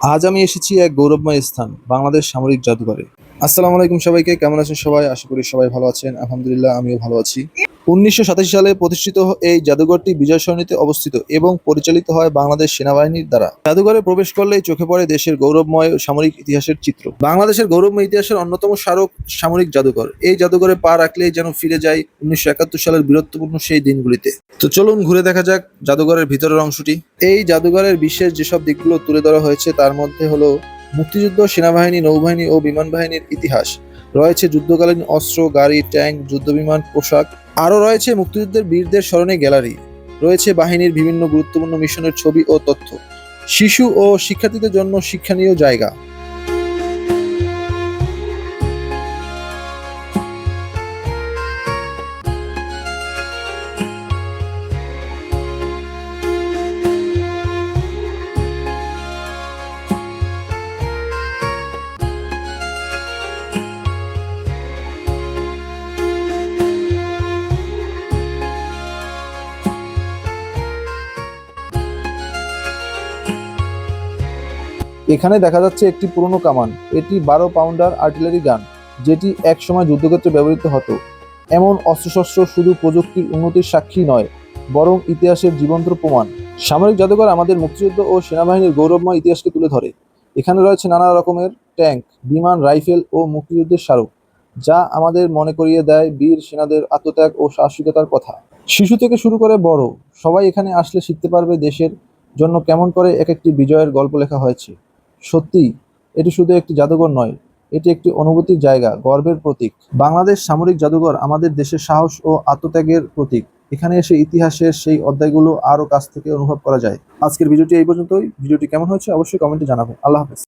আজ আমি এসেছি এক গৌরবময় স্থান, বাংলাদেশ সামরিক জাদুঘরে। আসসালামু আলাইকুম সবাইকে, কেমন আছেন সবাই? আশা করি সবাই ভালো আছেন। আলহামদুলিল্লাহ, আমিও ভালো আছি। ১৯৮৭ সালে প্রতিষ্ঠিত এই জাদুঘরটি বিজয় সরণিতে অবস্থিত এবং পরিচালিত হয় বাংলাদেশ সেনাবাহিনীর দ্বারা। জাদুঘরে প্রবেশ করলেই চোখে পড়ে দেশের গৌরবময় সামরিক ইতিহাসের চিত্র। বাংলাদেশের গৌরবময় ইতিহাসের অন্যতম স্মারক সামরিক জাদুঘর। এই জাদুঘরে পা রাখলেই যেন ফিরে যায় ১৯৭১ সালের বীরত্বপূর্ণ সেই দিনগুলিতে। তো চলুন ঘুরে দেখা যাক জাদুঘরের ভিতরের অংশটি। এই জাদুঘরের বিশেষ যেসব দিকগুলো তুলে ধরা হয়েছে তার মধ্যে হলো মুক্তিযুদ্ধ, সেনাবাহিনী, নৌবাহিনী ও বিমান বাহিনীর ইতিহাস। রয়েছে যুদ্ধকালীন অস্ত্র, গাড়ি, ট্যাঙ্ক, যুদ্ধবিমান, পোশাক। আরও রয়েছে মুক্তিযুদ্ধের বীরদের স্মরণে গ্যালারি। রয়েছে বাহিনীর বিভিন্ন গুরুত্বপূর্ণ মিশনের ছবি ও তথ্য। শিশু ও শিক্ষার্থীদের জন্য শিক্ষণীয় জায়গা। এখানে দেখা যাচ্ছে একটি পুরনো কামান। এটি ১২ পাউন্ডার আর্টিলারি গান, যেটি একসময় যুদ্ধক্ষেত্রে ব্যবহৃত হতো। এমন অস্ত্রশস্ত্র শুধু প্রযুক্তির উন্নতির সাক্ষী নয়, বরং ইতিহাসের জীবন্ত প্রমাণ। সামরিক জাদুঘর আমাদের মুক্তিযুদ্ধ ও সেনাবাহিনীর গৌরবময় ইতিহাসকে তুলে ধরে। এখানে রয়েছে নানা রকমের ট্যাঙ্ক, বিমান, রাইফেল ও মুক্তিযুদ্ধের স্মারক, যা আমাদের মনে করিয়ে দেয় বীর সেনাদের আত্মত্যাগ ও সাহসিকতার কথা। শিশু থেকে শুরু করে বড় সবাই এখানে আসলে শিখতে পারবে দেশের জন্য কেমন করে এক একটি বিজয়ের গল্প লেখা হয়েছে। সত্যি, এটি শুধু একটি জাদুঘর নয়, এটি একটি অনুভূতির জায়গা, গর্বের প্রতীক। বাংলাদেশ সামরিক জাদুঘর আমাদের দেশের সাহস ও আত্মত্যাগের প্রতীক। এখানে এসে ইতিহাসের সেই অধ্যায়গুলো আরও কাছ থেকে অনুভব করা যায়। আজকের ভিডিওটি এই পর্যন্তই। ভিডিওটি কেমন হয়েছে অবশ্যই কমেন্টে জানাবেন। আল্লাহ হাফেজ।